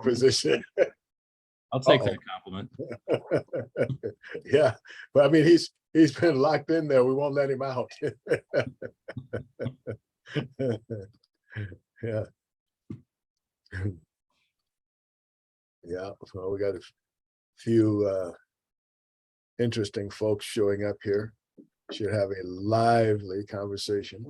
position. I'll take that compliment. Yeah, but I mean, he's been locked in there. We won't let him out. Yeah. Yeah, well, we got a few interesting folks showing up here. Should have a lively conversation.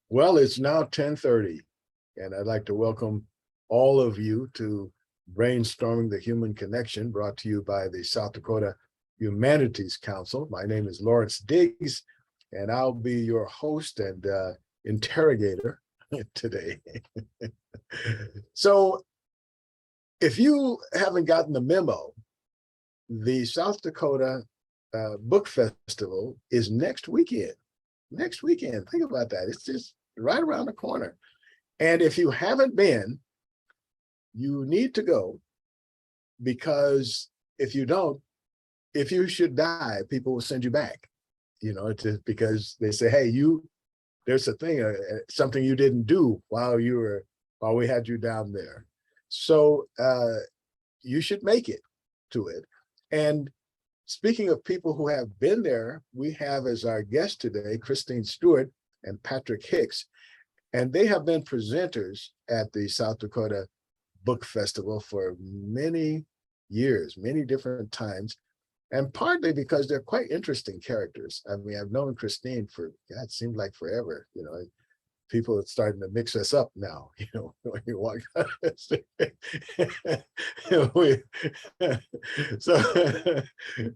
Well, it's now 10:30, and I'd like to welcome all of you to Brainstorming the Human Connection, brought to you by the South Dakota Humanities Council. My name is Lawrence Diggs, and I'll be your host and interrogator today. So if you haven't gotten the memo, the South Dakota Book Festival is next weekend. Next weekend, think about that. It's just right around the corner. And if you haven't been, you need to go, because if you don't, if you should die, people will send you back, because they say, hey, there's a thing, something you didn't do while we had you down there. So you should make it to it. And speaking of people who have been there, we have as our guest today, Christine Stewart and Patrick Hicks, and they have been presenters at the South Dakota Book Festival for many years, many different times, and partly because they're quite interesting characters. I mean, I've known Christine for, God, it seemed like forever, people are starting to mix us up now, when you walk out. So,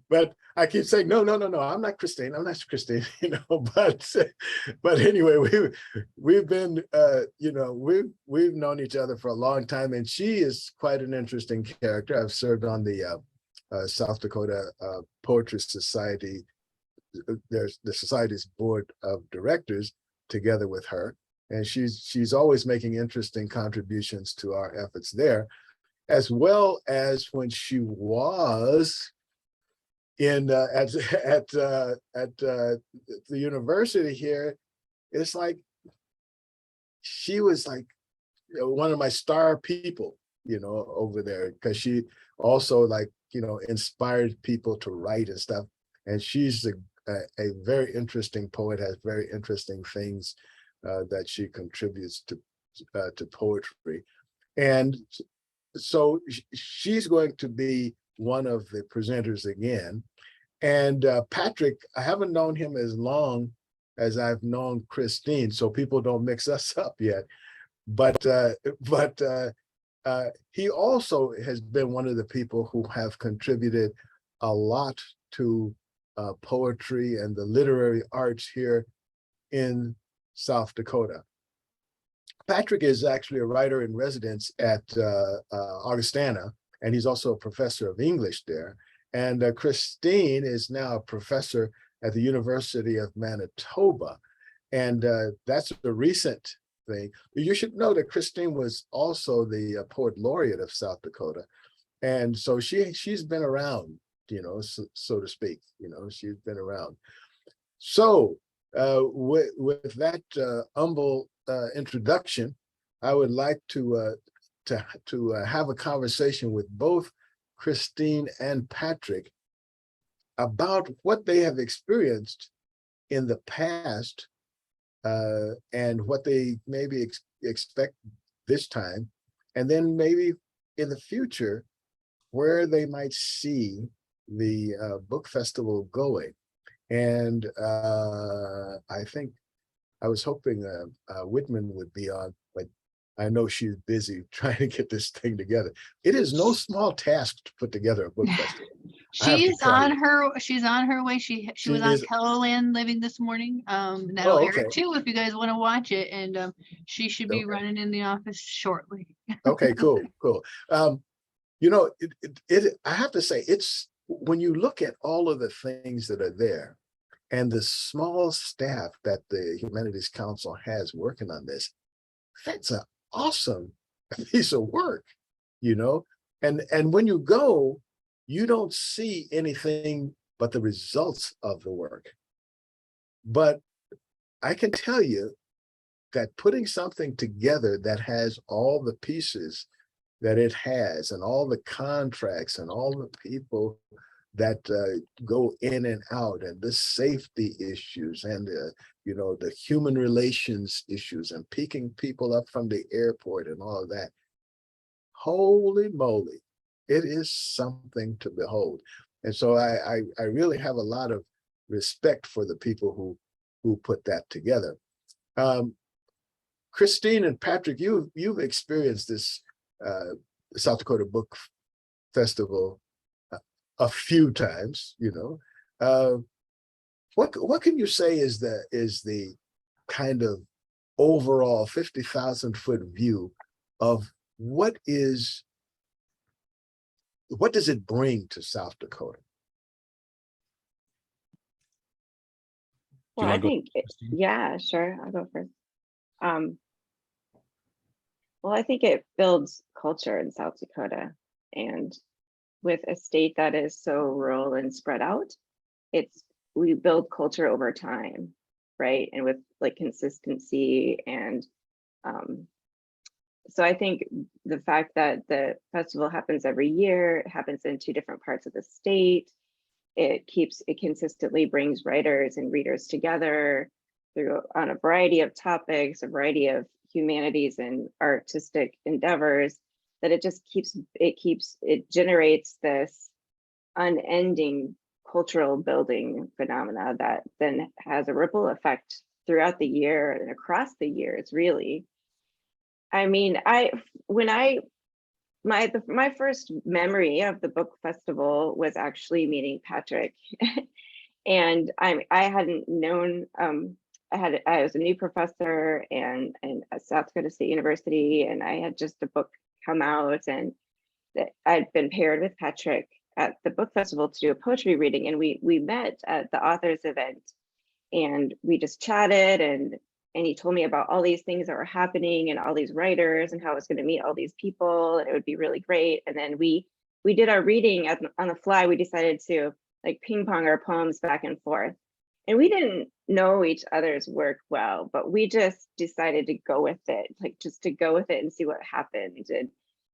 but I keep saying, no, I'm not Christine, but anyway, we've been, we've known each other for a long time, and she is quite an interesting character. I've served on the South Dakota Poetry Society. There's the Society's board of directors together with her. And she's always making interesting contributions to our efforts there, as well as when she was in at the university here. It's like she was like one of my star people, over there, because she also inspired people to write and stuff. And she's a very interesting poet, has very interesting things that she contributes to poetry. And so she's going to be one of the presenters again. And Patrick, I haven't known him as long as I've known Christine, so people don't mix us up yet. But he also has been one of the people who have contributed a lot to poetry and the literary arts here in South Dakota. Patrick is actually a writer in residence at Augustana, and he's also a professor of English there. And Christine is now a professor at the University of Manitoba. And that's a recent thing. You should know that Christine was also the poet laureate of South Dakota. And so she's been around, so to speak, she's been around. So with that humble introduction, I would like to have a conversation with both Christine and Patrick about what they have experienced in the past and what they maybe expect this time, and then maybe in the future where they might see the book festival going. And I think I was hoping Whitman would be on, but I know she's busy trying to get this thing together. It is no small task to put together a book festival. She's on her way. She was on Keloland Living this morning. That'll air too if you guys want to watch it. And she should be running in the office shortly. Okay, cool. I have to say, it's when you look at all of the things that are there and the small staff that the Humanities Council has working on this, that's an awesome piece of work, you know? And when you go, you don't see anything but the results of the work. But I can tell you that putting something together that has all the pieces that it has and all the contracts and all the people that go in and out and the safety issues and you know, the human relations issues and picking people up from the airport and all of that. Holy moly, it is something to behold. And so I really have a lot of respect for the people who put that together. Christine and Patrick, you've experienced this South Dakota Book Festival a few times, you know. What can you say is the kind of overall 50,000-foot view of what does it bring to South Dakota? Well, I think, yeah, sure, I'll go first. Well, I think it builds culture in South Dakota, and with a state that is so rural and spread out, we build culture over time, right? And with like consistency and so I think the fact that the festival happens every year, it happens in 2 different parts of the state, it consistently brings writers and readers together on a variety of topics, a variety of humanities and artistic endeavors, that it generates this unending cultural building phenomena that then has a ripple effect throughout the year and across the years, really. I mean, my first memory of the book festival was actually meeting Patrick. And I hadn't known, I was a new professor and at South Dakota State University, and I had just a book come out, and that I'd been paired with Patrick at the book festival to do a poetry reading, and we met at the authors event, and we just chatted, and he told me about all these things that were happening and all these writers and how I was going to meet all these people and it would be really great. And then we did our reading on the fly. We decided to like ping pong our poems back and forth, and we didn't know each other's work well, but we just decided to go with it, like just to go with it and see what happened. And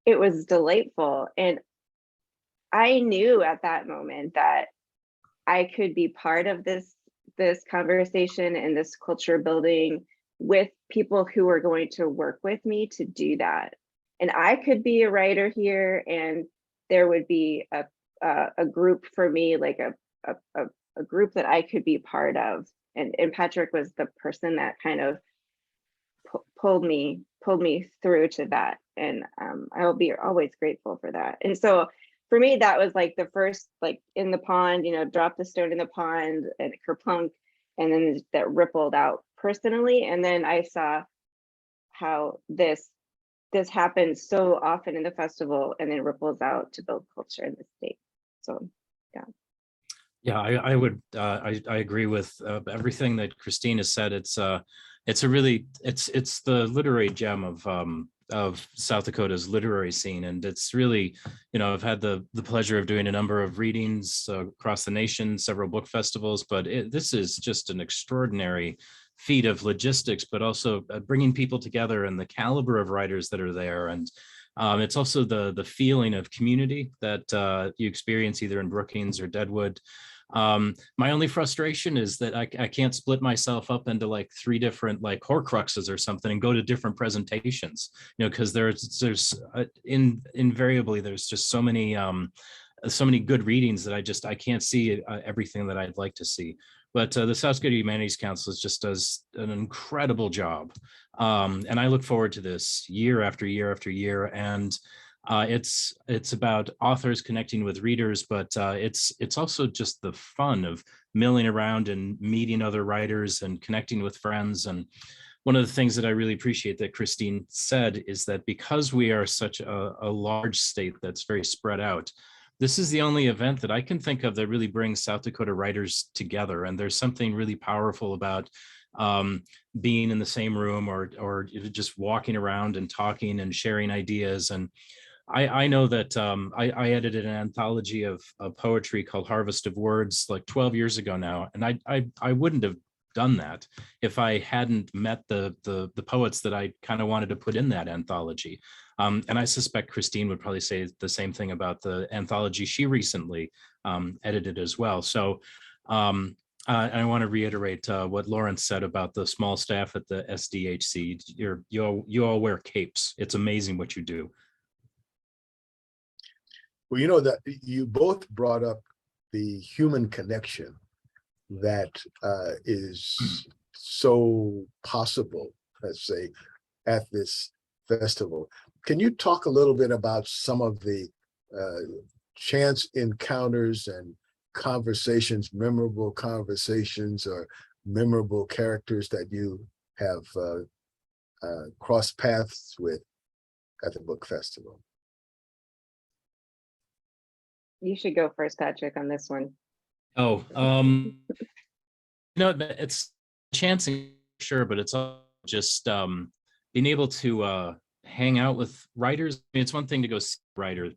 it was delightful. And I knew at that moment that I could be part of this conversation and this culture building with people who are going to work with me to do that. And I could be a writer here, and there would be a group for me, like a group that I could be part of. And Patrick was the person that kind of pulled me through to that. And I will be always grateful for that. And so for me, that was like the first, like in the pond, you know, drop the stone in the pond and kerplunk, and then that rippled out personally. And then I saw how this happens so often in the festival and then ripples out to build culture in the state. So, yeah. Yeah, I would, I agree with everything that Christine has said. It's the literary gem of South Dakota's literary scene. And it's really, you know, I've had the pleasure of doing a number of readings across the nation, several book festivals, but this is just an extraordinary feat of logistics, but also bringing people together and the caliber of writers that are there. And it's also the feeling of community that you experience either in Brookings or Deadwood. My only frustration is that I can't split myself up into like 3 different like Horcruxes or something and go to different presentations, you know, because there's invariably there's just so many good readings that I can't see everything that I'd like to see. But the South Dakota Humanities Council just does an incredible job. And I look forward to this year after year after year. And it's about authors connecting with readers, but it's also just the fun of milling around and meeting other writers and connecting with friends. And one of the things that I really appreciate that Christine said is that because we are such a large state that's very spread out, this is the only event that I can think of that really brings South Dakota writers together. And there's something really powerful about being in the same room or just walking around and talking and sharing ideas. And I know that I edited an anthology of poetry called Harvest of Words like 12 years ago now. And I wouldn't have done that if I hadn't met the poets that I kind of wanted to put in that anthology. And I suspect Christine would probably say the same thing about the anthology she recently edited as well. So I want to reiterate what Lawrence said about the small staff at the SDHC. You all wear capes. It's amazing what you do. Well, you know that you both brought up the human connection that is so possible, let's say, at this festival. Can you talk a little bit about some of the chance encounters and conversations, memorable conversations or memorable characters that you have crossed paths with at the book festival? You should go first, Patrick, on this one. Oh, it's chancing, sure, but it's all just being able to hang out with writers. I mean, it's one thing to go see a writer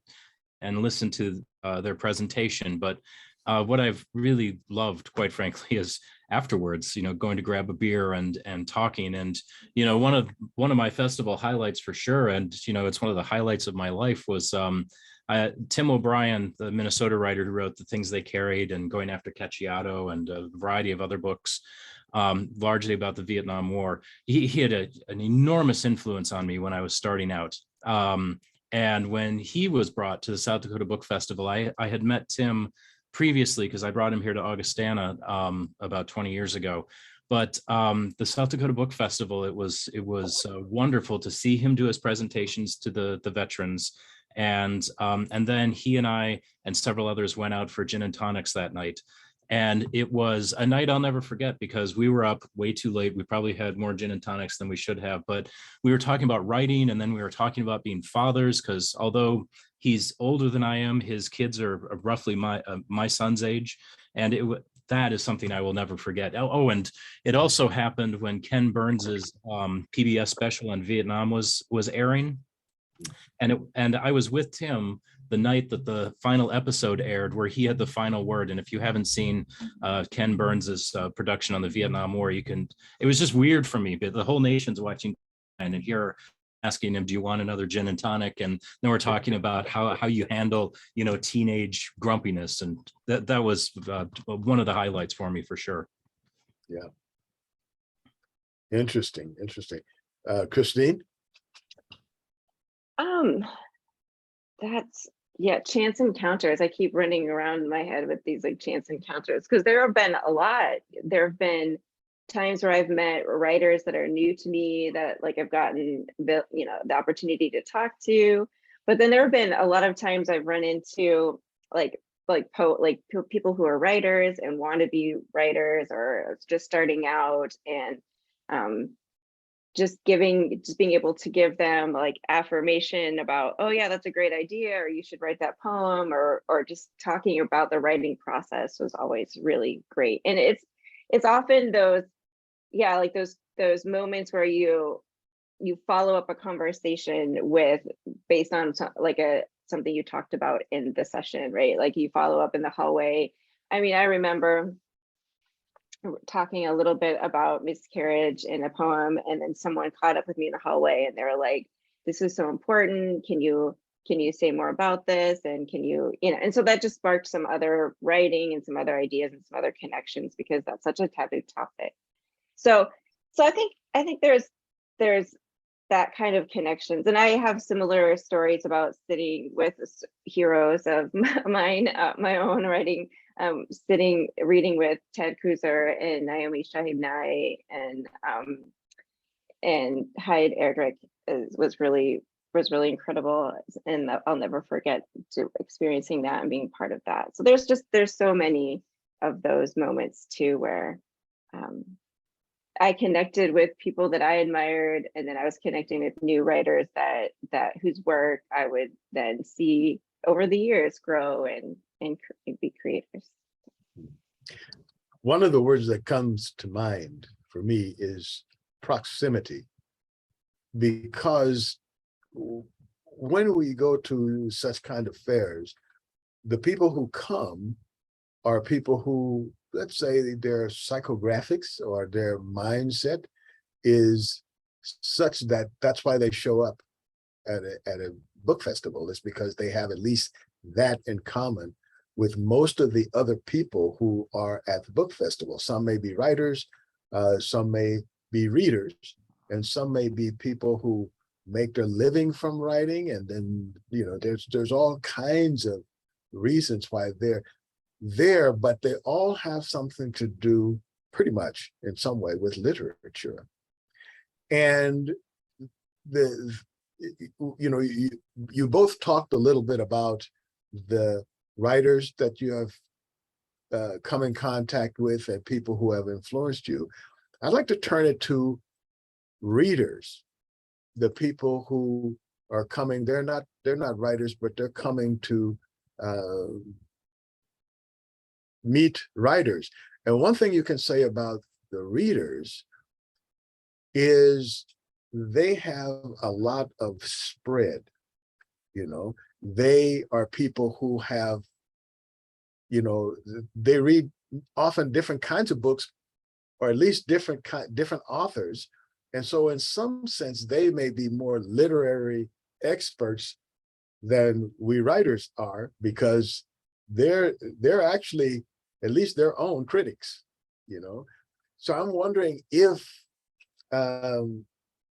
and listen to their presentation, but what I've really loved, quite frankly, is afterwards, going to grab a beer and talking. And one of my festival highlights for sure, and it's one of the highlights of my life, was Tim O'Brien, the Minnesota writer who wrote The Things They Carried and Going After Cacciato and a variety of other books, largely about the Vietnam War. He had an enormous influence on me when I was starting out. And when he was brought to the South Dakota Book Festival, I had met Tim previously because I brought him here to Augustana about 20 years ago. But the South Dakota Book Festival, it was wonderful to see him do his presentations to the veterans. And then he and I and several others went out for gin and tonics that night. And it was a night I'll never forget because we were up way too late. We probably had more gin and tonics than we should have, but we were talking about writing, and then we were talking about being fathers, because although he's older than I am, his kids are roughly my son's age. And that is something I will never forget. Oh, and it also happened when Ken Burns's PBS special on Vietnam was airing. And I was with Tim the night that the final episode aired, where he had the final word. And if you haven't seen Ken Burns's production on the Vietnam War, it was just weird for me, but the whole nation's watching and here asking him, do you want another gin and tonic? And then we're talking about how you handle, teenage grumpiness. And that was one of the highlights for me, for sure. Yeah. Interesting. Christine? Chance encounters. I keep running around in my head with these like chance encounters, because there have been a lot. There have been times where I've met writers that are new to me that like I've gotten the opportunity to talk to. But then there have been a lot of times I've run into people who are writers and want to be writers or just starting out, and just being able to give them like affirmation about, oh yeah, that's a great idea, or you should write that poem, or just talking about the writing process was always really great. And it's often those moments where you follow up a conversation based on something you talked about in the session, right? Like you follow up in the hallway. I mean, I remember talking a little bit about miscarriage in a poem, and then someone caught up with me in the hallway and they were like, this is so important, can you say more about this, and can you and so that just sparked some other writing and some other ideas and some other connections, because that's such a taboo topic. So I think there's that kind of connections. And I have similar stories about sitting with heroes of mine, my own writing, reading with Ted Kruser and Naomi Shahib-Nye and Hyde Erdrich was really incredible. And I'll never forget experiencing that and being part of that. So there's so many of those moments too, where I connected with people that I admired, and then I was connecting with new writers that whose work I would then see over the years grow and be creators. One of the words that comes to mind for me is proximity, because when we go to such kind of fairs, the people who come are people who, let's say, their psychographics or their mindset is such that that's why they show up at a book festival, is because they have at least that in common with most of the other people who are at the book festival. Some may be writers, some may be readers, and some may be people who make their living from writing. And then, there's all kinds of reasons why they're there, but they all have something to do pretty much in some way with literature. And you both talked a little bit about the writers that you have come in contact with and people who have influenced you. I'd like to turn it to readers, the people who are coming. They're not writers, but they're coming to meet writers. And one thing you can say about the readers is they have a lot of spread. They are people who have, they read often different kinds of books, or at least different authors. And so in some sense, they may be more literary experts than we writers are, because they're actually at least their own critics, So I'm wondering if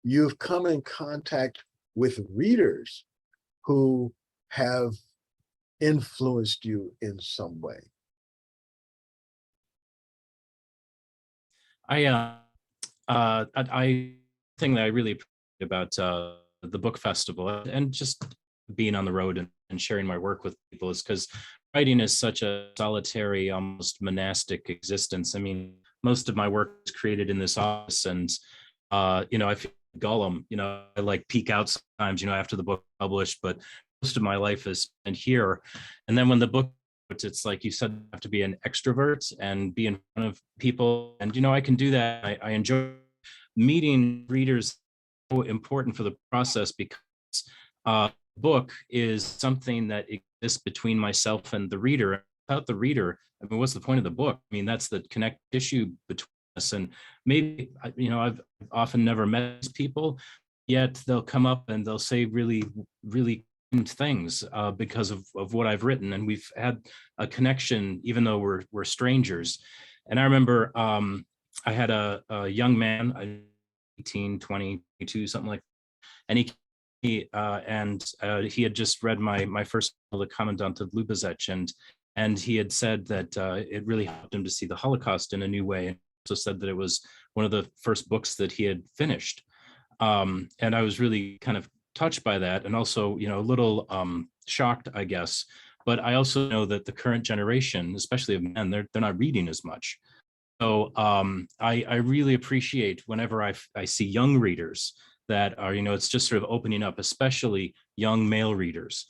you've come in contact with readers who have influenced you in some way. I thing that I really appreciate about the book festival and just being on the road and sharing my work with people is because writing is such a solitary, almost monastic existence. I mean, most of my work is created in this office, and I feel like Gollum. I like peek out sometimes, after the book published, but most of my life is spent here. And then when the book, it's like you said, you have to be an extrovert and be in front of people, and I can do that. I enjoy meeting readers. So important for the process, because book is something that exists between myself and the reader. Without the reader, I mean, what's the point of the book? I mean, that's the connect issue between us. And maybe, I've often never met these people, yet they'll come up and they'll say really, really kind things because of what I've written. And we've had a connection, even though we're strangers. And I remember I had a young man, 18, 22, something like that, and he had just read my first novel, The Commandant of Lubezek, and he had said that it really helped him to see the Holocaust in a new way, and also said that it was one of the first books that he had finished. And I was really kind of touched by that, and also a little shocked, I guess. But I also know that the current generation, especially of men, they're not reading as much. So I really appreciate whenever I see young readers that are, it's just sort of opening up, especially young male readers,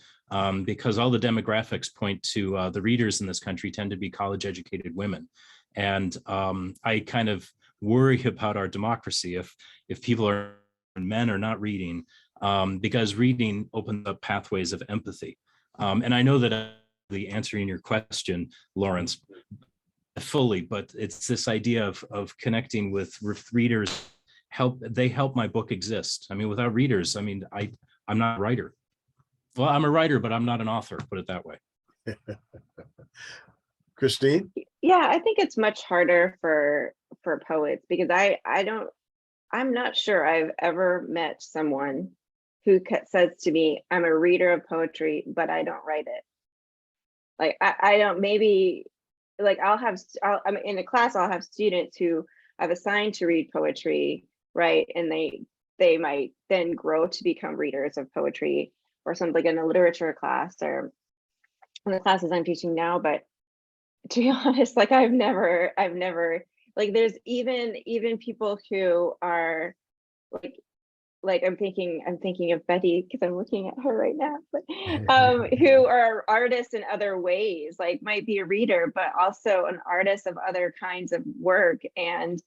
because all the demographics point to the readers in this country tend to be college educated women. And I kind of worry about our democracy if men are not reading, because reading opens up pathways of empathy. And I know that answering your question, Lawrence, fully, but it's this idea of connecting with readers. They help my book exist. I mean, without readers, I mean, I'm not a writer. Well, I'm a writer, but I'm not an author, put it that way. Christine? Yeah, I think it's much harder for poets, because I'm not sure I've ever met someone who says to me, I'm a reader of poetry, but I don't write it. Like, I don't, maybe, like I'm in a class, I'll have students who I've assigned to read poetry, right? And they might then grow to become readers of poetry, or something in a literature class, or in the classes I'm teaching now. But to be honest, like I've never, like there's even people who are like like I'm thinking of Betty because I'm looking at her right now, but who are artists in other ways, like might be a reader, but also an artist of other kinds of work. And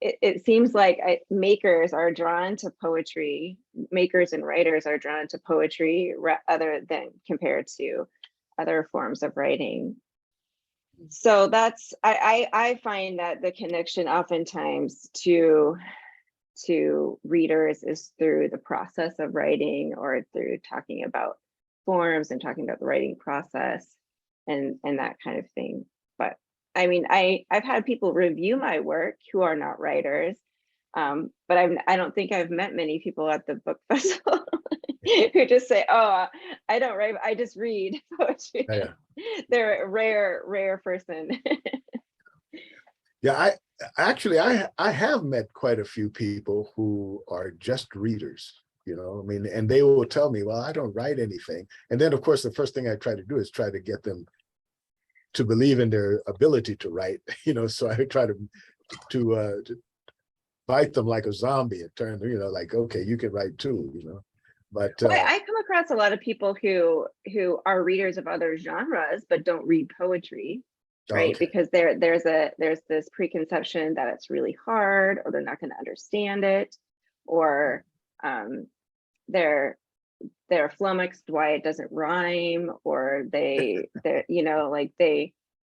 it seems like makers are drawn to poetry. Makers and writers are drawn to poetry other than compared to other forms of writing. So that's, I find that the connection oftentimes to readers is through the process of writing, or through talking about forms and talking about the writing process and that kind of thing. But I mean, I've had people review my work who are not writers, but I don't think I've met many people at the book festival who just say, "Oh, I don't write, I just read poetry." Yeah. They're a rare person. Yeah, I have met quite a few people who are just readers, you know, I mean, and they will tell me, well, I don't write anything. And then of course, the first thing I try to do is try to get them to believe in their ability to write, you know, so I try to bite them like a zombie and turn, you know, like, okay, you can write too, you know. But well, I come across a lot of people who are readers of other genres but don't read poetry, right? okay. Because there's this preconception that it's really hard, or they're not going to understand it, or they're flummoxed why it doesn't rhyme, or they're you know, like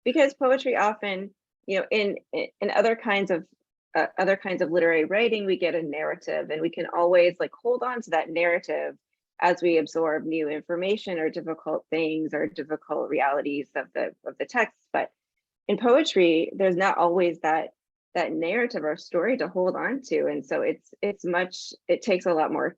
because poetry often, you know, in other kinds of literary writing, we get a narrative, and we can always like hold on to that narrative as we absorb new information or difficult things or difficult realities of the text. But in poetry, there's not always that narrative or story to hold on to, and so it takes a lot more.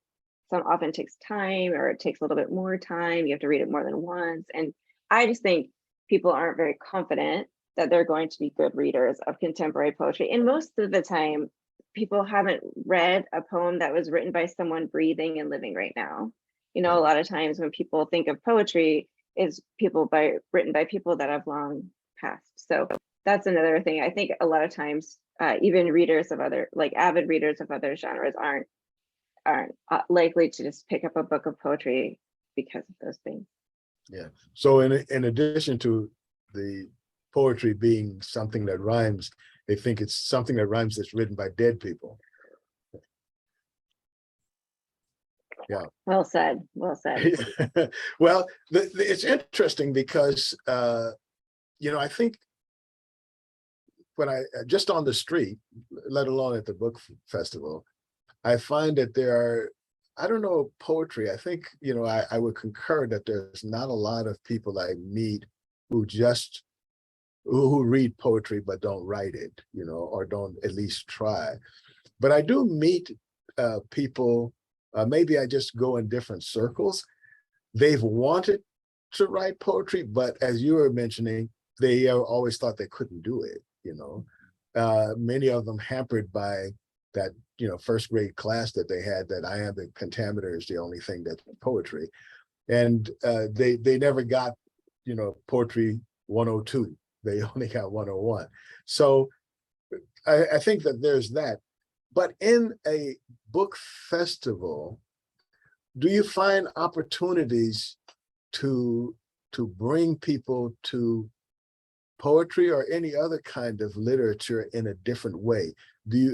Some often takes time, or it takes a little bit more time. You have to read it more than once, and I just think people aren't very confident that they're going to be good readers of contemporary poetry. And most of the time, people haven't read a poem that was written by someone breathing and living right now. You know, a lot of times when people think of poetry, is written by people that have long passed. So that's another thing. I think a lot of times, even readers of other, like avid readers of other genres, aren't likely to just pick up a book of poetry because of those things. Yeah. So in addition to the poetry being something that rhymes, they think it's something that rhymes that's written by dead people. Yeah. Well said. Well said. Well, it's interesting because you know, I think when I just on the street, let alone at the book festival, I find that there are, I don't know, poetry. I think, you know, I would concur that there's not a lot of people I meet who read poetry but don't write it, you know, or don't at least try. But I do meet people, maybe I just go in different circles. They've wanted to write poetry, but as you were mentioning, they always thought they couldn't do it, you know. Many of them hampered by that, you know, first grade class that they had, that iambic pentameter is the only thing that's poetry. And they never got, you know, poetry 102. They only got 101. So I think that there's that. But in a book festival, do you find opportunities to bring people to poetry or any other kind of literature in a different way?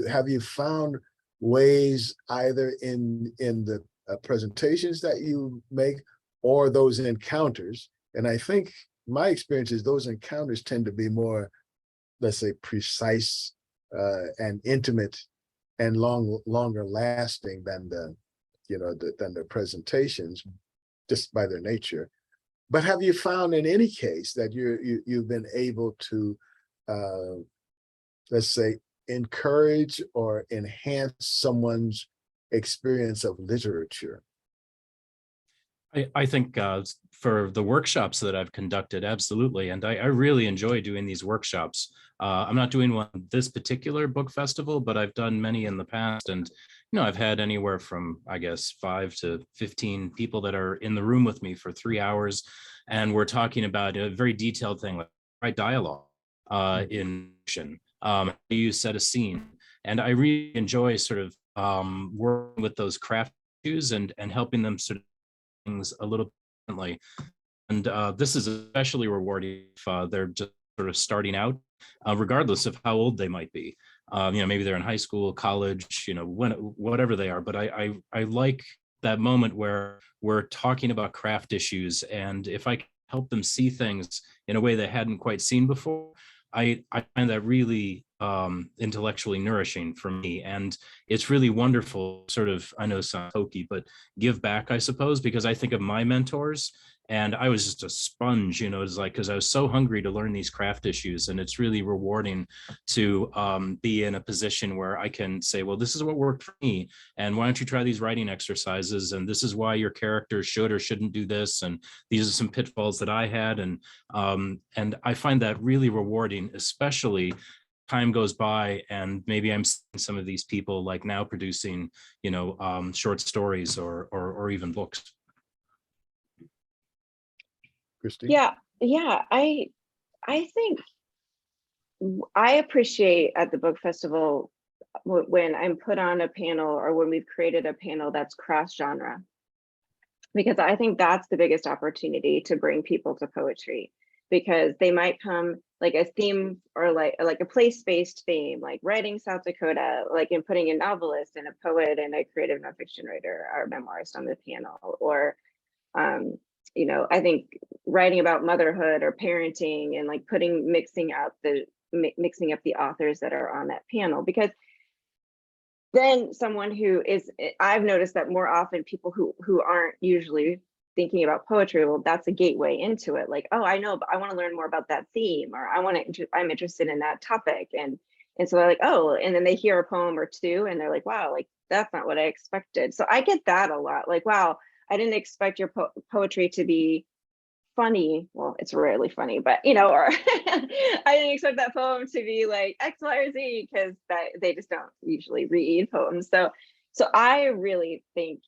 Have you found ways either in the presentations that you make or those encounters? And I think my experience is those encounters tend to be more, let's say, precise and intimate and longer lasting than the presentations, just by their nature. But have you found in any case that you've been able to, let's say, encourage or enhance someone's experience of literature? I think for the workshops that I've conducted, absolutely. And I really enjoy doing these workshops. I'm not doing one this particular book festival, but I've done many in the past. And, you know, I've had anywhere from, I guess, 5 to 15 people that are in the room with me for 3 hours. And we're talking about a very detailed thing, like write dialogue in action. You set a scene. And I really enjoy sort of working with those craft issues and helping them sort of things a little differently. And this is especially rewarding if they're just sort of starting out, regardless of how old they might be. Maybe they're in high school, college, whatever they are. But I like that moment where we're talking about craft issues, and if I can help them see things in a way they hadn't quite seen before, I find that really intellectually nourishing for me. And it's really wonderful, sort of, I know it sounds hokey, but give back, I suppose, because I think of my mentors and I was just a sponge, it's like, because I was so hungry to learn these craft issues. And it's really rewarding to be in a position where I can say, well, this is what worked for me. And why don't you try these writing exercises? And this is why your character should or shouldn't do this. And these are some pitfalls that I had. And I find that really rewarding, especially time goes by and maybe I'm seeing some of these people like now producing, short stories or even books. Christine? Yeah. I think I appreciate at the book festival when I'm put on a panel or when we've created a panel that's cross genre, because I think that's the biggest opportunity to bring people to poetry, because they might come like a theme or like a place-based theme, like writing South Dakota, like in putting a novelist and a poet and a creative nonfiction writer or memoirist on the panel, or I think writing about motherhood or parenting and like mixing up the authors that are on that panel, because then someone who is, I've noticed that more often people who aren't usually thinking about poetry, well, that's a gateway into it. Like, oh, I know, but I want to learn more about that theme, or I'm interested in that topic. And so they're like, oh, and then they hear a poem or two and they're like, wow, like that's not what I expected. So I get that a lot. Like, wow, I didn't expect your poetry to be funny. Well, it's rarely funny, but or I didn't expect that poem to be like X, Y, or Z, because they just don't usually read poems. So I really think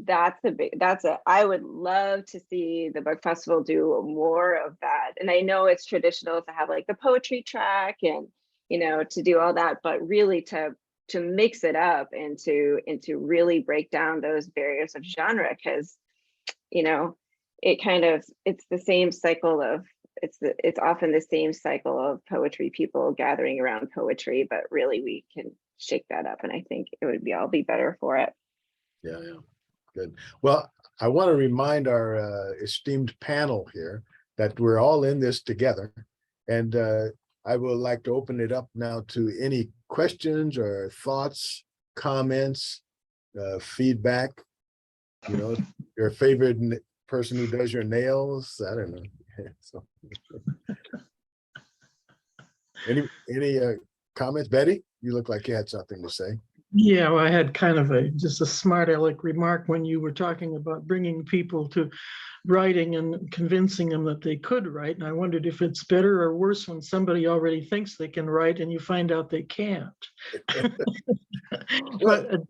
I would love to see the book festival do more of that. And I know it's traditional to have like the poetry track and to do all that, but really to mix it up and to really break down those barriers of genre, because it's the same cycle of it's often the same cycle of poetry people gathering around poetry, but really we can shake that up, and I think it would all be better for it. Yeah. Good. Well, I want to remind our esteemed panel here that we're all in this together, and I would like to open it up now to any questions or thoughts, comments, feedback. Your favorite person who does your nails. I don't know. So, any comments, Betty? You look like you had something to say. Yeah, well, I had kind of just a smart aleck remark when you were talking about bringing people to writing and convincing them that they could write. And I wondered if it's better or worse when somebody already thinks they can write and you find out they can't. But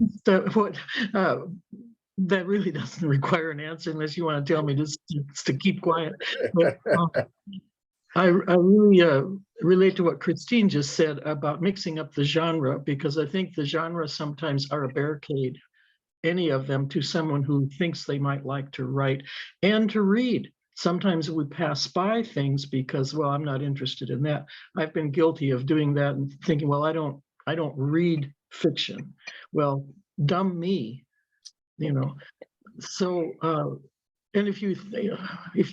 that really doesn't require an answer unless you want to tell me just to keep quiet. But, I really relate to what Christine just said about mixing up the genre, because I think the genre sometimes are a barricade, any of them, to someone who thinks they might like to write and to read. Sometimes we pass by things because, well, I'm not interested in that. I've been guilty of doing that and thinking, well, I don't read fiction. Well, dumb me, So, and if you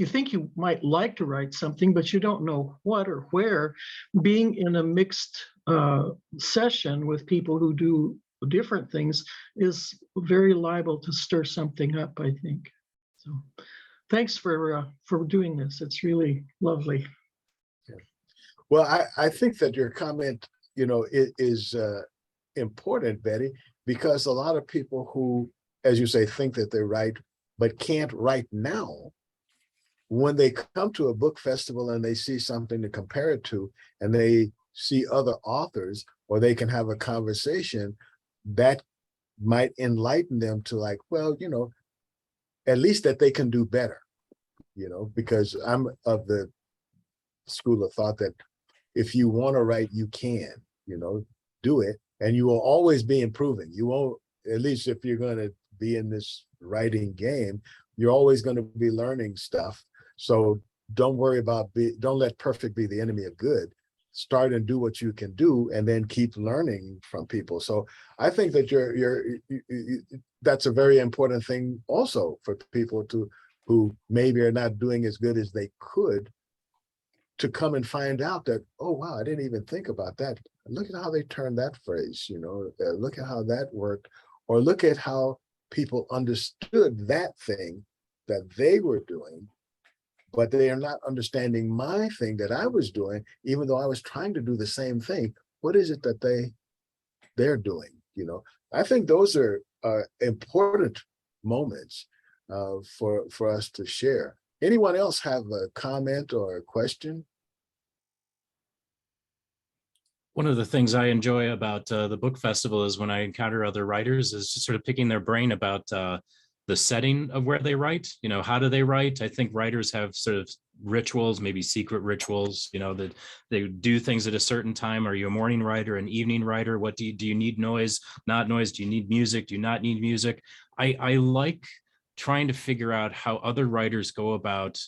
think you might like to write something, but you don't know what or where, being in a mixed session with people who do different things is very liable to stir something up, I think. So thanks for doing this. It's really lovely. Well, I think that your comment, is important, Betty, because a lot of people who, as you say, think that they write but can't write now, when they come to a book festival and they see something to compare it to, and they see other authors, or they can have a conversation that might enlighten them to like, well, at least that they can do better, because I'm of the school of thought that if you want to write, you can, do it, and you will always be improving. You won't, at least if you're going to be in this writing game, you're always going to be learning stuff. So don't worry about, don't let perfect be the enemy of good. Start and do what you can do, and then keep learning from people. So I think that that's a very important thing also for people who maybe are not doing as good as they could, to come and find out that, oh, wow, I didn't even think about that. Look at how they turned that phrase, look at how that worked, or look at how people understood that thing that they were doing, but they are not understanding my thing that I was doing, even though I was trying to do the same thing. What is it that they're doing? I think those are important moments for us to share. Anyone else have a comment or a question? One of the things I enjoy about the book festival is when I encounter other writers is just sort of picking their brain about the setting of where they write. How do they write? I think writers have sort of rituals, maybe secret rituals, that they do things at a certain time. Are you a morning writer, an evening writer? What do you need? Noise, not noise? Do you need music? Do you not need music? I like trying to figure out how other writers go about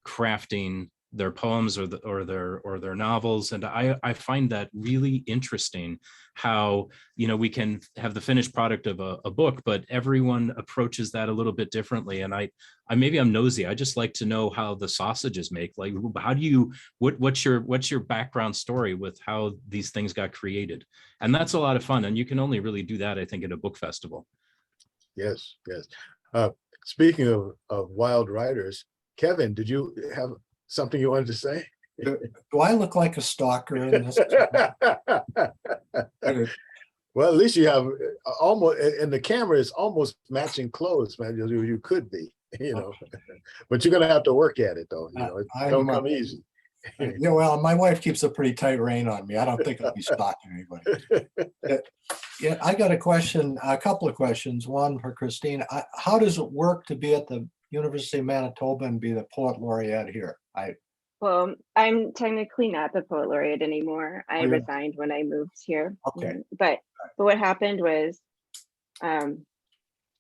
crafting their poems or their novels, and I find that really interesting. How we can have the finished product of a book, but everyone approaches that a little bit differently. And I maybe I'm nosy. I just like to know how the sausage is made. Like, how do you what's your background story with how these things got created? And that's a lot of fun. And you can only really do that, I think, at a book festival. Yes. Speaking of wild writers, Kevin, did you have something you wanted to say? Do I look like a stalker in this? Well, at least you have almost, and the camera is almost matching clothes, man. You could be, but you're going to have to work at it, though. It don't come easy. Yeah, well, my wife keeps a pretty tight rein on me. I don't think I'll be stalking anybody. Yeah, I got a couple of questions. One for Christine. How does it work to be at the University of Manitoba and be the poet laureate here? Well, I'm technically not the poet laureate anymore. I resigned when I moved here. Okay. But what happened was,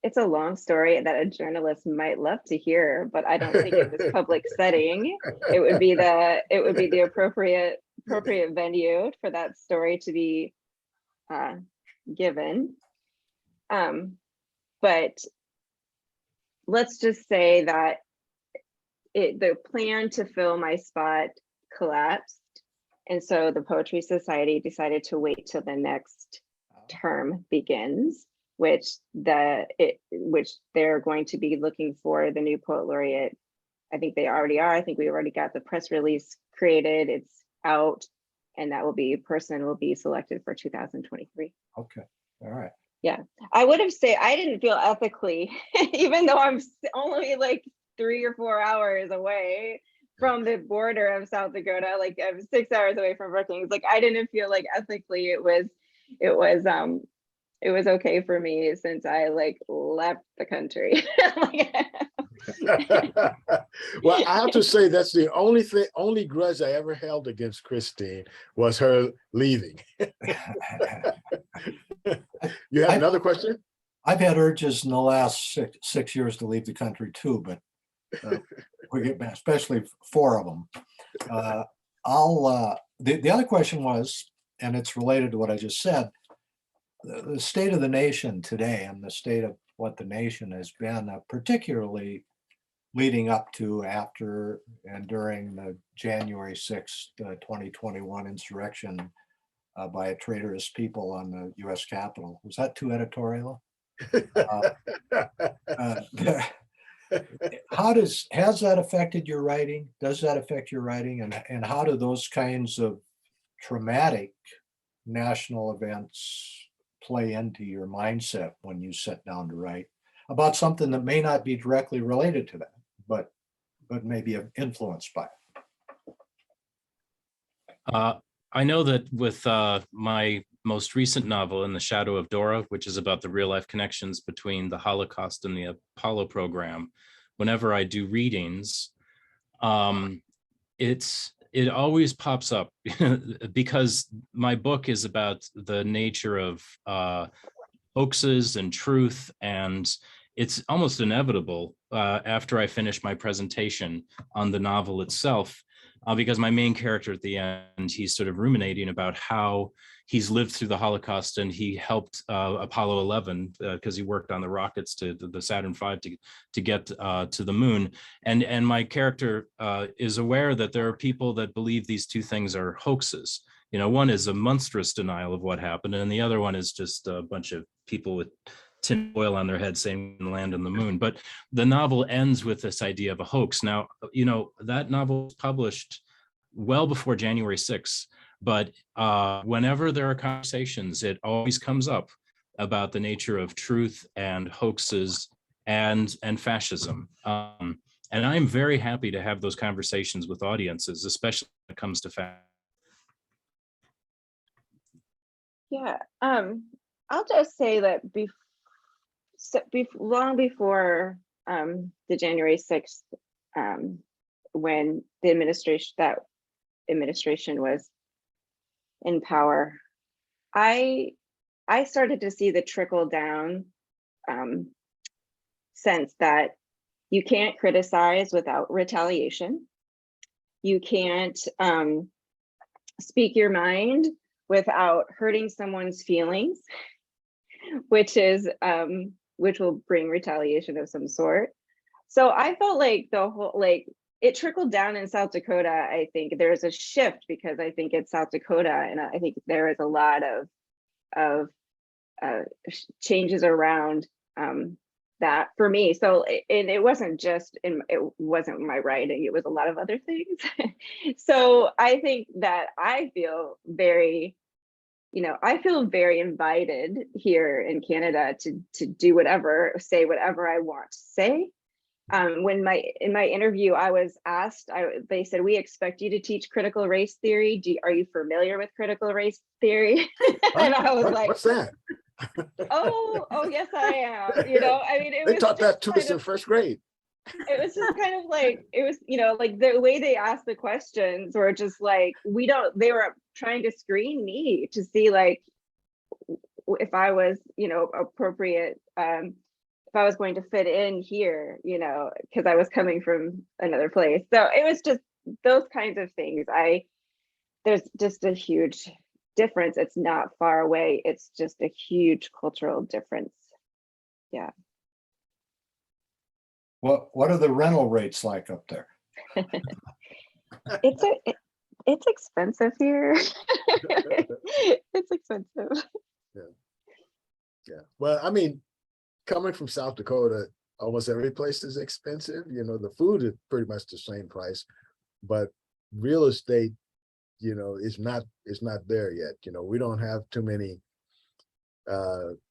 it's a long story that a journalist might love to hear, but I don't think in this public setting, it would be the appropriate venue for that story to be given. But let's just say that the plan to fill my spot collapsed. And so the Poetry Society decided to wait till the next term begins, which they're going to be looking for the new poet laureate. I think they already are. I think we already got the press release created. It's out, and that person will be selected for 2023. Okay. All right. Yeah. I would have said I didn't feel ethically, even though I'm only like 3 or 4 hours away from the border of South Dakota, like I'm 6 hours away from Brookings. Like, I didn't feel like ethically it was okay for me, since I left the country. Well, I have to say that's the only grudge I ever held against Christine was her leaving. You have another question? I've had urges in the last six years to leave the country too, but we get back, especially 4 of them. The other question was, and it's related to what I just said, the state of the nation today and the state of what the nation has been, particularly leading up to, after, and during the January 6th, 2021 insurrection by a traitorous people on the US Capitol. Was that too editorial? Has that affected your writing? Does that affect your writing? And how do those kinds of traumatic national events play into your mindset when you sit down to write about something that may not be directly related to that, but maybe influenced by it? I know that with my most recent novel, In the Shadow of Dora, which is about the real life connections between the Holocaust and the Apollo program, whenever I do readings, it's it always pops up because my book is about the nature of hoaxes and truth, and it's almost inevitable after I finish my presentation on the novel itself, because my main character at the end, he's sort of ruminating about how he's lived through the Holocaust, and he helped Apollo 11 because he worked on the rockets to the Saturn V to get to the moon. And my character is aware that there are people that believe these two things are hoaxes. You know, one is a monstrous denial of what happened, and the other one is just a bunch of people with tin oil on their head saying land on the moon. But the novel ends with this idea of a hoax. Now, you know, that novel was published well before January 6th, but whenever there are conversations, it always comes up about the nature of truth and hoaxes and fascism. And I'm very happy to have those conversations with audiences, especially when it comes to fact. Yeah, I'll just say that long before the January 6th, when the administration was in power, I started to see the trickle down sense that you can't criticize without retaliation. You can't speak your mind without hurting someone's feelings, which will bring retaliation of some sort. So I felt like it trickled down in South Dakota. I think there's a shift because I think it's South Dakota, and I think there is a lot of changes around that for me. So it wasn't just it wasn't my writing, it was a lot of other things. So I think that I feel very invited here in Canada to do whatever, say whatever I want to say. In my interview, I was asked, they said, "We expect you to teach critical race theory. Are you familiar with critical race theory?" And I was like, "What's that?" Oh, yes, I am. You know, I mean, they taught that to us in first grade. It was just kind of like, it was, you know, like the way they asked the questions were just like, they were trying to screen me to see like if I was, you know, appropriate, if I was going to fit in here, you know, because I was coming from another place. So it was just those kinds of things. There's just a huge difference. It's not far away. It's just a huge cultural difference. Yeah. What are the rental rates like up there? It's expensive here. It's expensive. Yeah. Well, I mean, coming from South Dakota, almost every place is expensive. You know, the food is pretty much the same price, but real estate, you know, is not there yet. You know, we don't have too many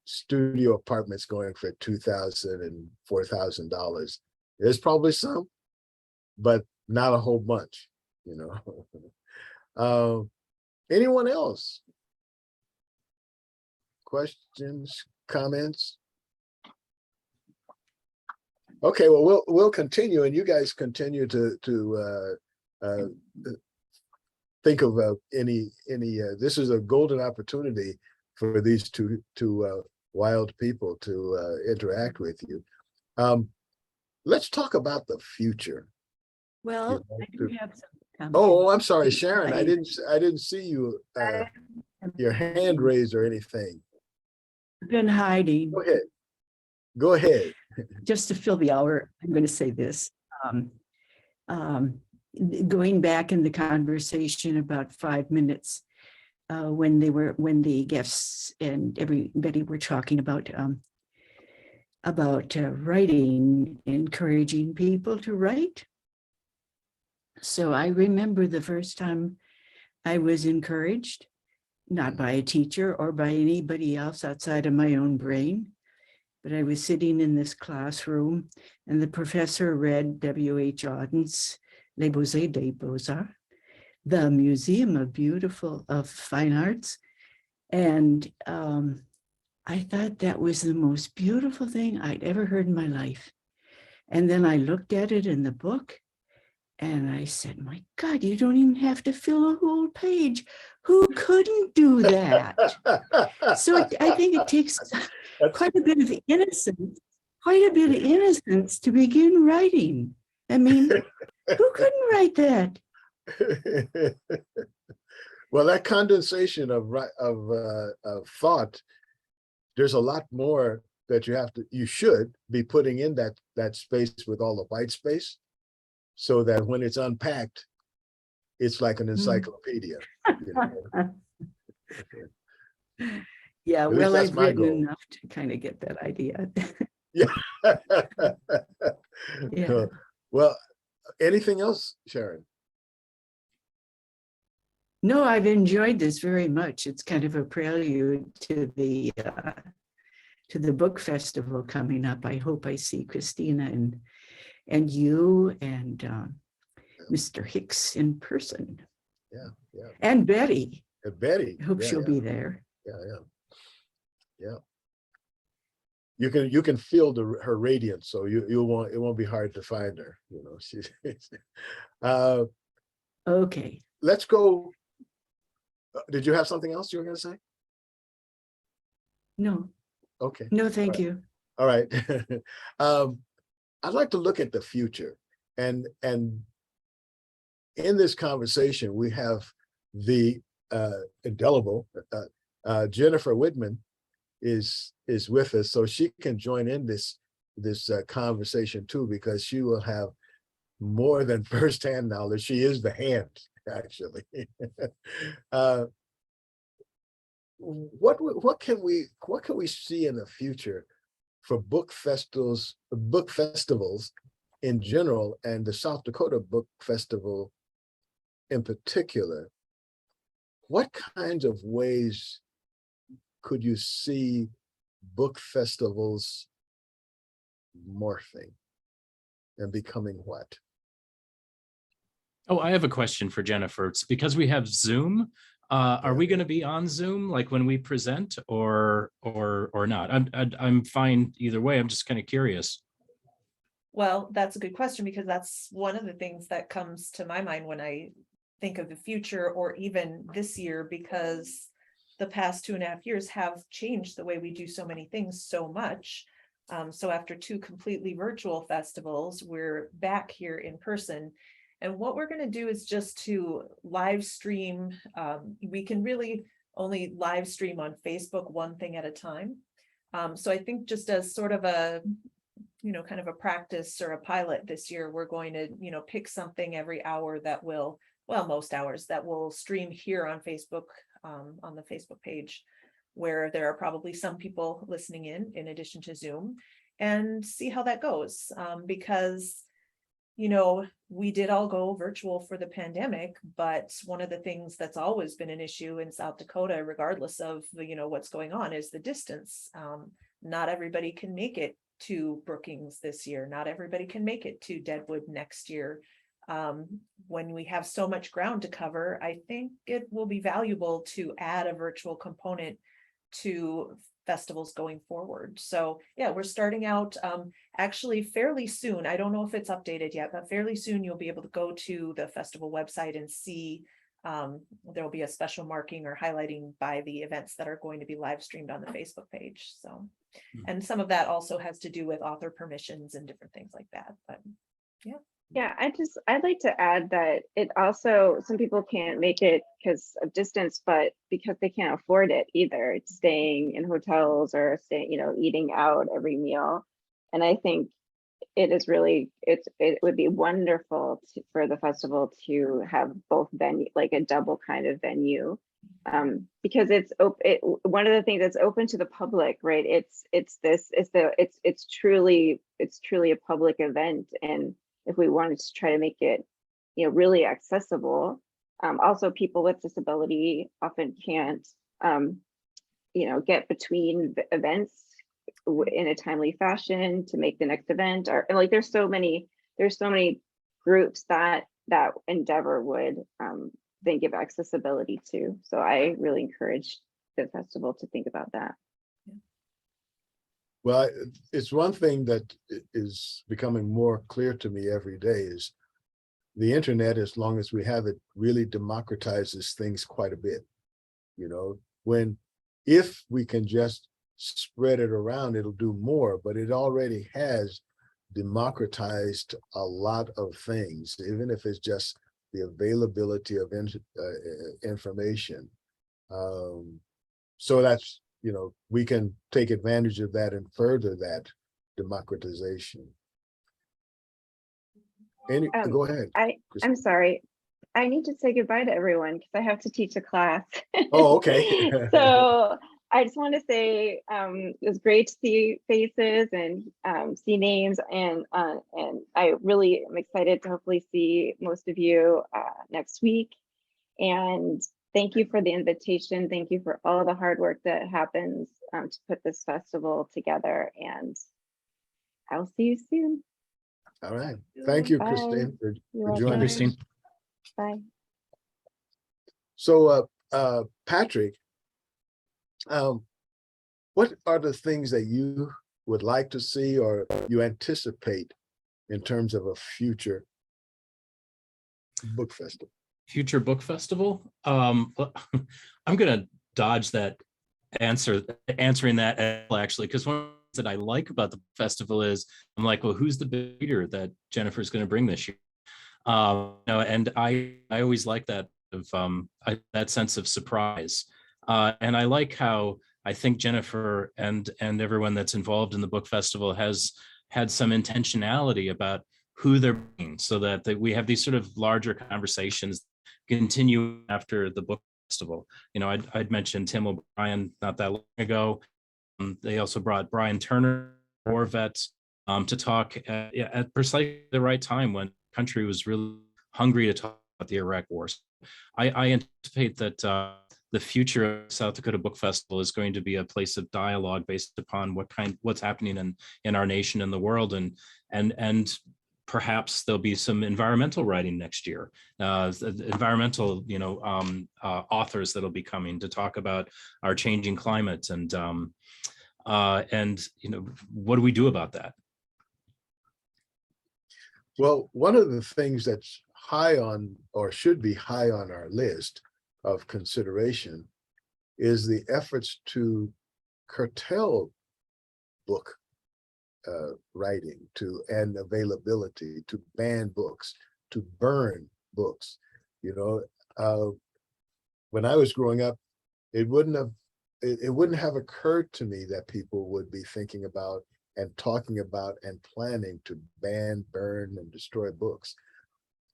studio apartments going for $2,000 and $4,000. There's probably some, but not a whole bunch, you know. Anyone else? Questions, comments? Okay, well, we'll continue, and you guys continue to think of any. This is a golden opportunity for these two wild people to interact with you. Let's talk about the future. Well, I do have some comments. Oh, I'm sorry, Sharon. I didn't see you your hand raised or anything. I've been hiding. Go ahead. Go ahead. Just to fill the hour, I'm going to say this. Going back in the conversation about 5 minutes, when the guests and everybody were talking about writing, encouraging people to write. So I remember the first time I was encouraged, not by a teacher or by anybody else outside of my own brain, but I was sitting in this classroom and the professor read W.H. Auden's Les Beaux-Arts des Beaux-Arts, the Museum of Fine Arts. And I thought that was the most beautiful thing I'd ever heard in my life. And then I looked at it in the book And I said, my God, you don't even have to fill a whole page. Who couldn't do that? So I think it takes quite a bit of innocence to begin writing. I mean, who couldn't write that? Well, that condensation of thought, there's a lot more that you should be putting in that space with all the white space, so that when it's unpacked, it's like an encyclopedia. You know? Yeah, At least well, that's I've my written goal. enough to kind of get that idea. Yeah. Yeah. Well, anything else, Sharon? No, I've enjoyed this very much. It's kind of a prelude to the book festival coming up. I hope I see Christina and you and Mr. Hicks in person. Yeah, yeah. And Betty. And Betty. I hope yeah, she'll yeah. be there. Yeah. You can feel her radiance, so it won't be hard to find her. You know, she's. Okay. Let's go. Did you have something else you were going to say? No. Okay. No, thank you. All right. I'd like to look at the future, and in this conversation we have the indelible Jennifer Whitman is with us, so she can join in this conversation too, because she will have more than firsthand knowledge. She is the hand, actually. What can we see in the future for book festivals in general, and the South Dakota Book Festival in particular? What kinds of ways could you see book festivals morphing and becoming what? Oh, I have a question for Jennifer. It's because we have Zoom. Are we going to be on Zoom like when we present, or not? I'm fine either way. I'm just kind of curious. Well, that's a good question, because that's one of the things that comes to my mind when I think of the future, or even this year, because the past 2.5 years have changed the way we do so many things so much. So after 2 completely virtual festivals, we're back here in person. And what we're going to do is just to live stream. We can really only live stream on Facebook one thing at a time. So I think just as sort of a, kind of a practice or a pilot this year, we're going to, pick something every hour that will, most hours that will stream here on Facebook, on the Facebook page, where there are probably some people listening in addition to Zoom, and see how that goes. Because we did all go virtual for the pandemic, but one of the things that's always been an issue in South Dakota, regardless of what's going on, is the distance. Not everybody can make it to Brookings this year. Not everybody can make it to Deadwood next year. When we have so much ground to cover, I think it will be valuable to add a virtual component to festivals going forward. So yeah, we're starting out actually fairly soon. I don't know if it's updated yet, but fairly soon you'll be able to go to the festival website and see there'll be a special marking or highlighting by the events that are going to be live streamed on the Facebook page. So, and some of that also has to do with author permissions and different things like that. But yeah. Yeah, I'd like to add that it also, some people can't make it because of distance, but because they can't afford it either. It's staying in hotels or eating out every meal. And I think it is really, it would be wonderful for the festival to have both venue, like a double kind of venue. Because it's one of the things that's open to the public, right? It's truly a public event. And if we wanted to try to make it, really accessible, also people with disability often can't, get between the events in a timely fashion to make the next event, or like there's so many groups that endeavor would then give accessibility to. So I really encourage the festival to think about that. Well, it's one thing that is becoming more clear to me every day is the internet, as long as we have it, really democratizes things quite a bit. You know, if we can just spread it around, it'll do more, but it already has democratized a lot of things, even if it's just the availability of information. So that's, you know, we can take advantage of that and further that democratization. Go ahead. I'm sorry. I need to say goodbye to everyone because I have to teach a class. Oh, okay. So I just want to say it was great to see faces and see names, and I really am excited to hopefully see most of you next week. And thank you for the invitation. Thank you for all the hard work that happens to put this festival together. And I'll see you soon. All right. Thank you, Bye. Christine, for You're joining us. Christine. Bye. So, Patrick, what are the things that you would like to see or you anticipate in terms of a future book festival? Future book festival? I'm gonna dodge that answering that actually, because one of the things that I like about the festival is I'm like, well, who's the big reader that Jennifer's going to bring this year? And I always like that of that sense of surprise, and I like how I think Jennifer and everyone that's involved in the book festival has had some intentionality about who they're bringing, so that we have these sort of larger conversations continue after the book festival. You know, I'd mentioned Tim O'Brien not that long ago. They also brought Brian Turner, war vet, to talk at precisely the right time when the country was really hungry to talk about the Iraq War. So I anticipate that the future of South Dakota Book Festival is going to be a place of dialogue based upon what's happening in our nation and the world, and perhaps there'll be some environmental writing next year, environmental, authors that'll be coming to talk about our changing climate and what do we do about that? Well, one of the things that's high on, or should be high on our list of consideration, is the efforts to curtail book writing and availability, to ban books, to burn books. When I was growing up, it wouldn't have occurred to me that people would be thinking about and talking about and planning to ban, burn, and destroy books.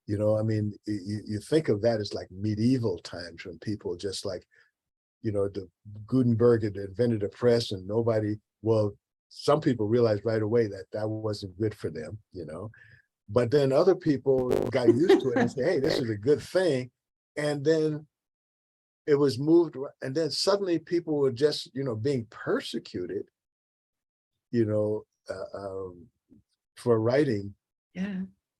You think of that as like medieval times when people just like, the Gutenberg had invented a press and some people realized right away that wasn't good for them, but then other people got used to it and said, hey, this is a good thing. And then it was moved, and then suddenly people were just, being persecuted, for writing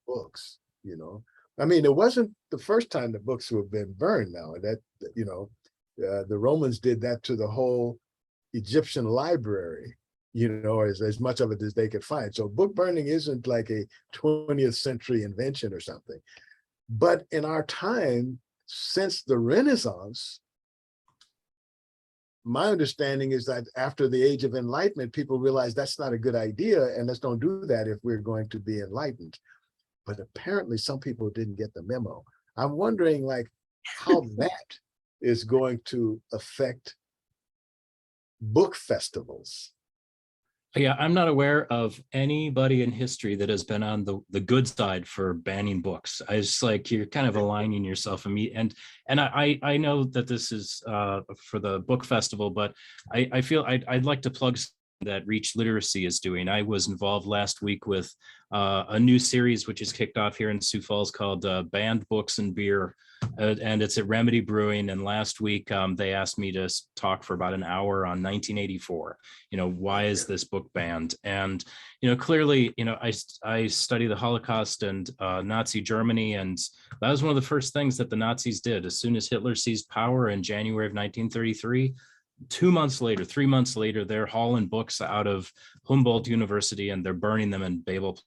books, it wasn't the first time the books have been burned now. The Romans did that to the whole Egyptian library, as much of it as they could find. So book burning isn't like a 20th century invention or something. But in our time, since the Renaissance, my understanding is that after the Age of Enlightenment, people realized that's not a good idea, and let's don't do that if we're going to be enlightened. But apparently some people didn't get the memo. I'm wondering how that is going to affect book festivals. Yeah, I'm not aware of anybody in history that has been on the good side for banning books. I just you're kind of aligning yourself and I know that this is for the book festival, but I feel I'd like to plug that Reach Literacy is doing. I was involved last week with a new series which is kicked off here in Sioux Falls called Banned Books and Beer, and it's at Remedy Brewing. And last week they asked me to talk for about an hour on 1984. Why is this book banned? And clearly, I study the Holocaust and Nazi Germany, and that was one of the first things that the Nazis did. As soon as Hitler seized power in January of 1933, 3 months later, they're hauling books out of Humboldt University and they're burning them in Babel.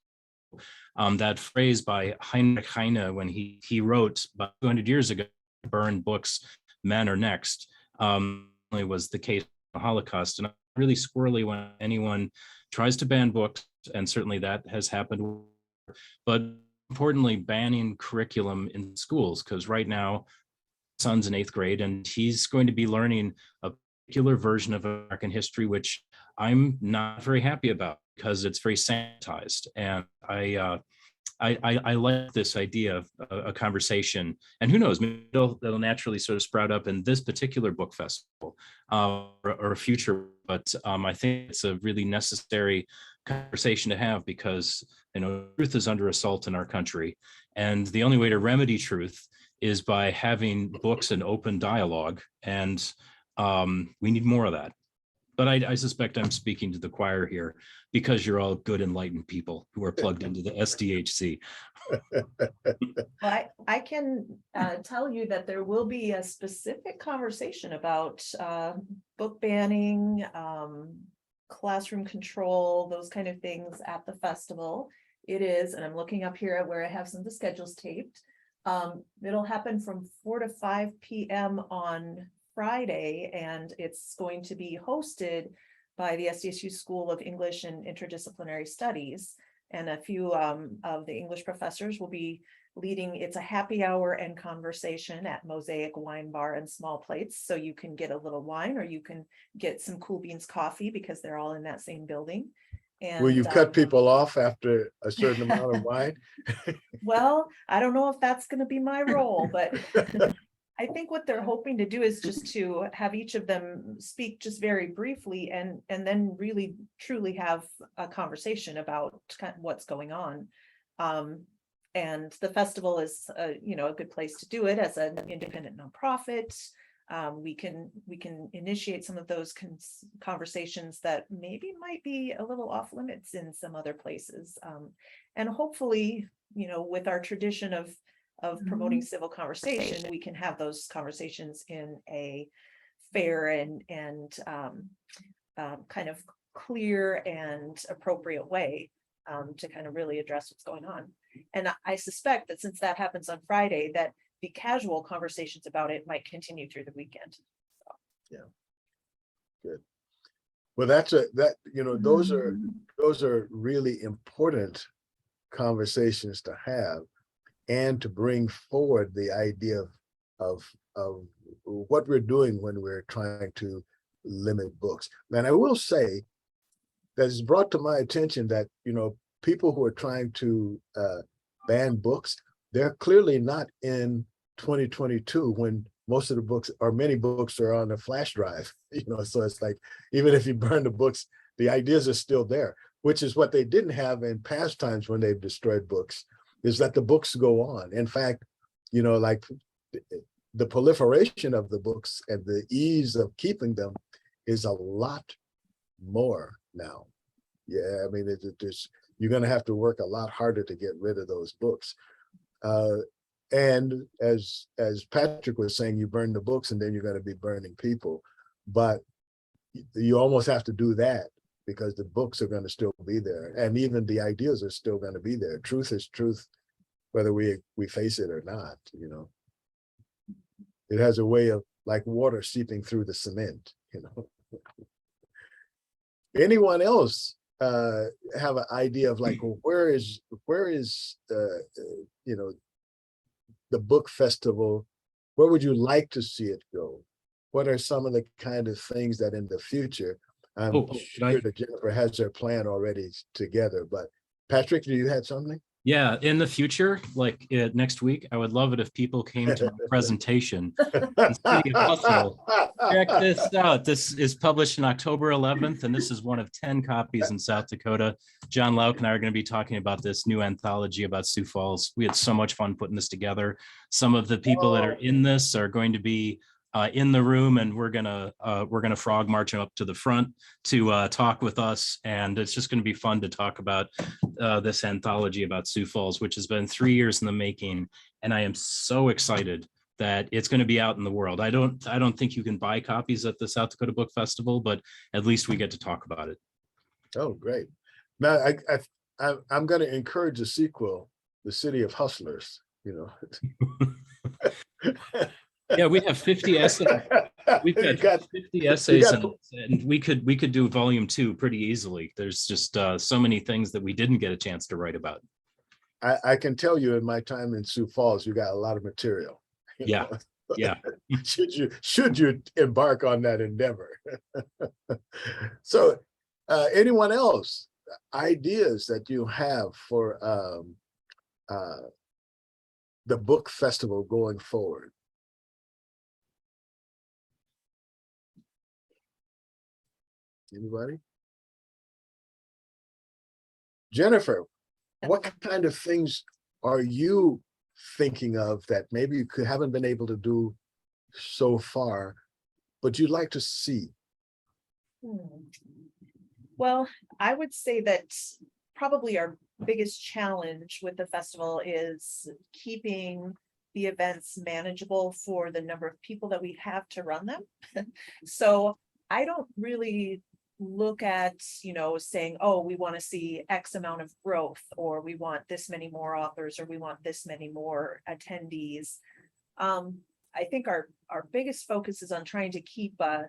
That phrase by Heinrich Heine, when he wrote about 200 years ago, burn books, men are next, was the case of the Holocaust. And I'm really squirrely when anyone tries to ban books, and certainly that has happened. But importantly, banning curriculum in schools, because right now, son's in 8th grade, and he's going to be learning a particular version of American history, which I'm not very happy about because it's very sanitized. And I like this idea of a conversation, and who knows, maybe it'll naturally sort of sprout up in this particular book festival or a future. But I think it's a really necessary conversation to have, because truth is under assault in our country, and the only way to remedy truth is by having books and open dialogue, and we need more of that. But I suspect I'm speaking to the choir here, because you're all good, enlightened people who are plugged into the SDHC. Well, I can tell you that there will be a specific conversation about book banning, classroom control, those kind of things at the festival. It is, and I'm looking up here at where I have some of the schedules taped. It'll happen from 4 to 5 p.m. on Friday, and it's going to be hosted by the SDHC School of English and Interdisciplinary Studies, and a few of the English professors will be leading. It's a happy hour and conversation at Mosaic Wine Bar and Small Plates, so you can get a little wine, or you can get some Cool Beans coffee, because they're all in that same building. And will you cut people off after a certain amount of wine? Well, I don't know if that's going to be my role, but I think what they're hoping to do is just to have each of them speak just very briefly, and then really truly have a conversation about kind of what's going on. And the festival is a good place to do it as an independent nonprofit. We can initiate some of those conversations that maybe might be a little off limits in some other places. And hopefully, with our tradition of promoting civil conversation, we can have those conversations in a fair and kind of clear and appropriate way, to kind of really address what's going on. And I suspect that since that happens on Friday, that the casual conversations about it might continue through the weekend. So. Yeah, good. Well, those are really important conversations to have, and to bring forward the idea of what we're doing when we're trying to limit books. And I will say that it's brought to my attention that, people who are trying to ban books, they're clearly not in 2022, when most of the books, or many books, are on a flash drive. So it's like, even if you burn the books, the ideas are still there, which is what they didn't have in past times when they've destroyed books, is that the books go on. In fact, like the proliferation of the books and the ease of keeping them is a lot more now. Yeah, I mean, you're going to have to work a lot harder to get rid of those books. And as Patrick was saying, you burn the books and then you're going to be burning people. But you almost have to do that, because the books are going to still be there. And even the ideas are still going to be there. Truth is truth, whether we face it or not. It has a way of, like water seeping through the cement. Anyone else have an idea of like, well, where is the book festival? Where would you like to see it go? What are some of the kind of things that in the future, I'm sure that Jennifer has her plan already together, but Patrick, do you have something? Yeah, in the future, like next week, I would love it if people came to my presentation in City of Hustle. Check this out. This is published on October 11th, and this is one of 10 copies in South Dakota. John Lauk and I are going to be talking about this new anthology about Sioux Falls. We had so much fun putting this together. Some of the people that are in this are going to be in the room, and we're gonna frog march up to the front to talk with us, and it's just going to be fun to talk about this anthology about Sioux Falls, which has been 3 years in the making, and I am so excited that it's going to be out in the world. I don't think you can buy copies at the South Dakota Book Festival, but at least we get to talk about it. Oh, great! Now, I'm going to encourage a sequel, The City of Hustlers, you know. Yeah, we have 50 essays. We've You got got- 50 essays got- and we could do volume 2 pretty easily. There's just so many things that we didn't get a chance to write about. I can tell you in my time in Sioux Falls, you got a lot of material. you Yeah. know. Yeah. should you embark on that endeavor. So anyone else, ideas that you have for the book festival going forward? Anybody? Jennifer, what kind of things are you thinking of that maybe you haven't been able to do so far, but you'd like to see? Well, I would say that probably our biggest challenge with the festival is keeping the events manageable for the number of people that we have to run them. So I don't really look at, saying, oh, we want to see X amount of growth, or we want this many more authors, or we want this many more attendees. I think our biggest focus is on trying to keep a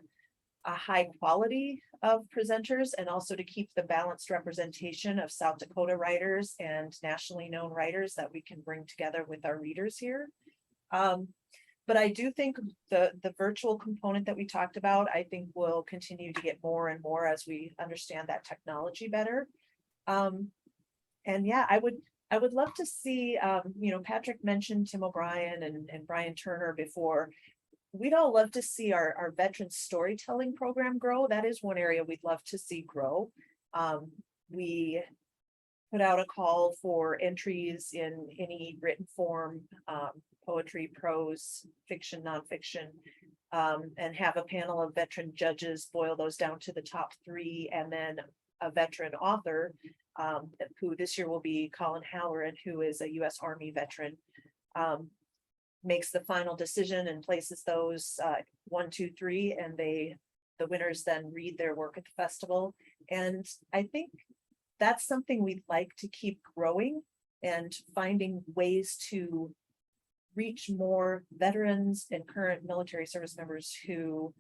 high quality of presenters, and also to keep the balanced representation of South Dakota writers and nationally known writers that we can bring together with our readers here. But I do think the virtual component that we talked about, I think will continue to get more and more as we understand that technology better. And yeah, I would love to see, Patrick mentioned Tim O'Brien and Brian Turner before. We'd all love to see our veteran storytelling program grow. That is one area we'd love to see grow. We put out a call for entries in any written form, poetry, prose, fiction, nonfiction, and have a panel of veteran judges boil those down to the top 3, and then a veteran author, who this year will be Colin Halloran, who is a U.S. Army veteran, makes the final decision and places those 1, 2, 3, and the winners then read their work at the festival. And I think that's something we'd like to keep growing, and finding ways to reach more veterans and current military service members who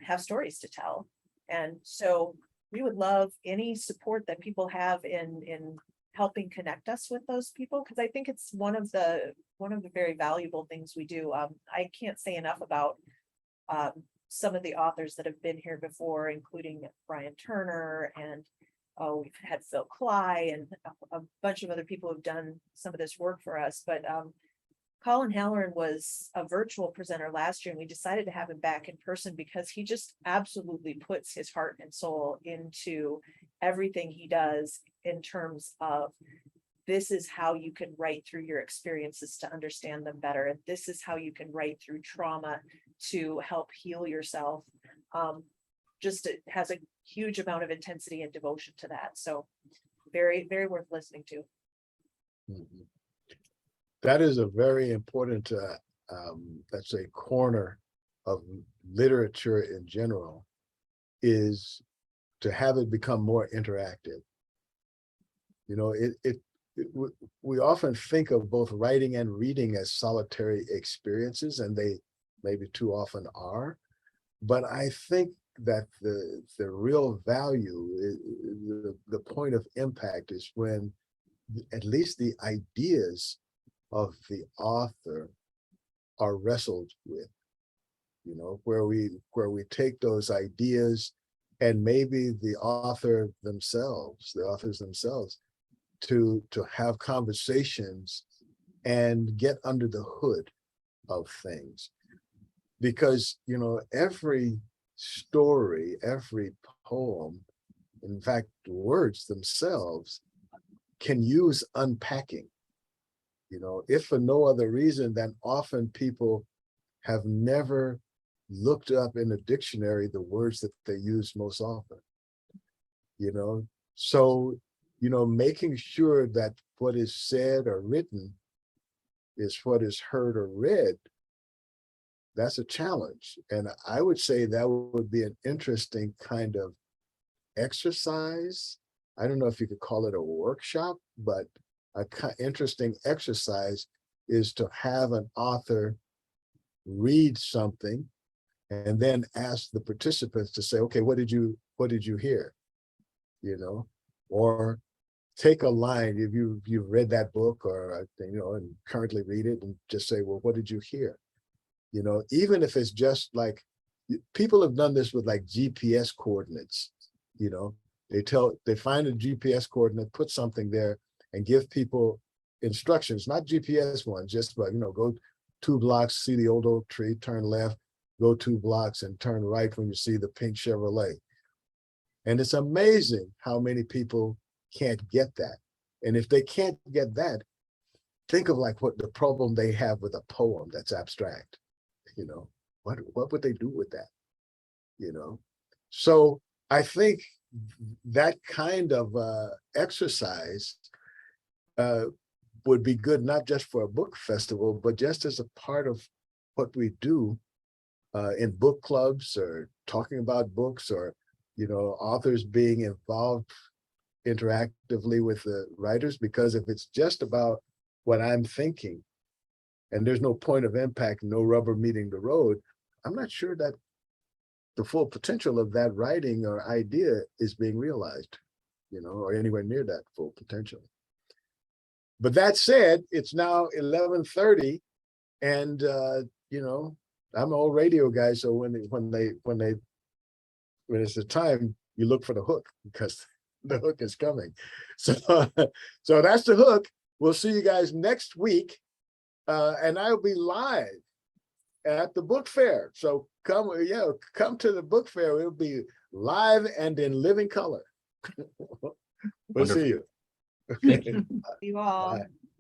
have stories to tell. And so we would love any support that people have in helping connect us with those people, because I think it's one of the very valuable things we do. I can't say enough about some of the authors that have been here before, including Brian Turner, and we've had Phil Cly and a bunch of other people who've done some of this work for us. But Colin Halloran was a virtual presenter last year, and we decided to have him back in person because he just absolutely puts his heart and soul into everything he does, in terms of, this is how you can write through your experiences to understand them better. And this is how you can write through trauma to help heal yourself. Just it has a huge amount of intensity and devotion to that. So very, very worth listening to. Mhm. That is a very important, let's say, corner of literature in general, is to have it become more interactive. We often think of both writing and reading as solitary experiences, and they maybe too often are. But I think that the real value, the point of impact, is when at least the ideas of the author are wrestled with, where we take those ideas, and maybe the authors themselves to have conversations and get under the hood of things. Because every story, every poem, in fact words themselves, can use unpacking. If for no other reason than often people have never looked up in a dictionary the words that they use most often. So making sure that what is said or written is what is heard or read, that's a challenge. And I would say that would be an interesting kind of exercise I don't know if you could call it a workshop, but a interesting exercise is to have an author read something and then ask the participants to say, okay, what did you hear? You know, or take a line, if you've read that book or, you know, and currently read it, and just say, well, what did you hear? You know, even if it's just like, people have done this with like GPS coordinates, you know, they find a GPS coordinate, put something there and give people instructions, not GPS ones, just, but, you know, go 2 blocks, see the old oak tree, turn left, go 2 blocks and turn right when you see the pink Chevrolet. And it's amazing how many people can't get that. And if they can't get that, think of like what the problem they have with a poem that's abstract. You know, what would they do with that? You know, so I think that kind of exercise would be good, not just for a book festival, but just as a part of what we do in book clubs, or talking about books, or, you know, authors being involved interactively with the writers. Because if it's just about what I'm thinking and there's no point of impact, no rubber meeting the road, I'm not sure that the full potential of that writing or idea is being realized, you know, or anywhere near that full potential. But that said, it's now 11:30, and you know, I'm an old radio guy, so when it's the time, you look for the hook, because the hook is coming. So so that's the hook. We'll see you guys next week, and I'll be live at the book fair. So come to the book fair. It'll be live and in living color. We'll see you. Thank you. You all. Bye.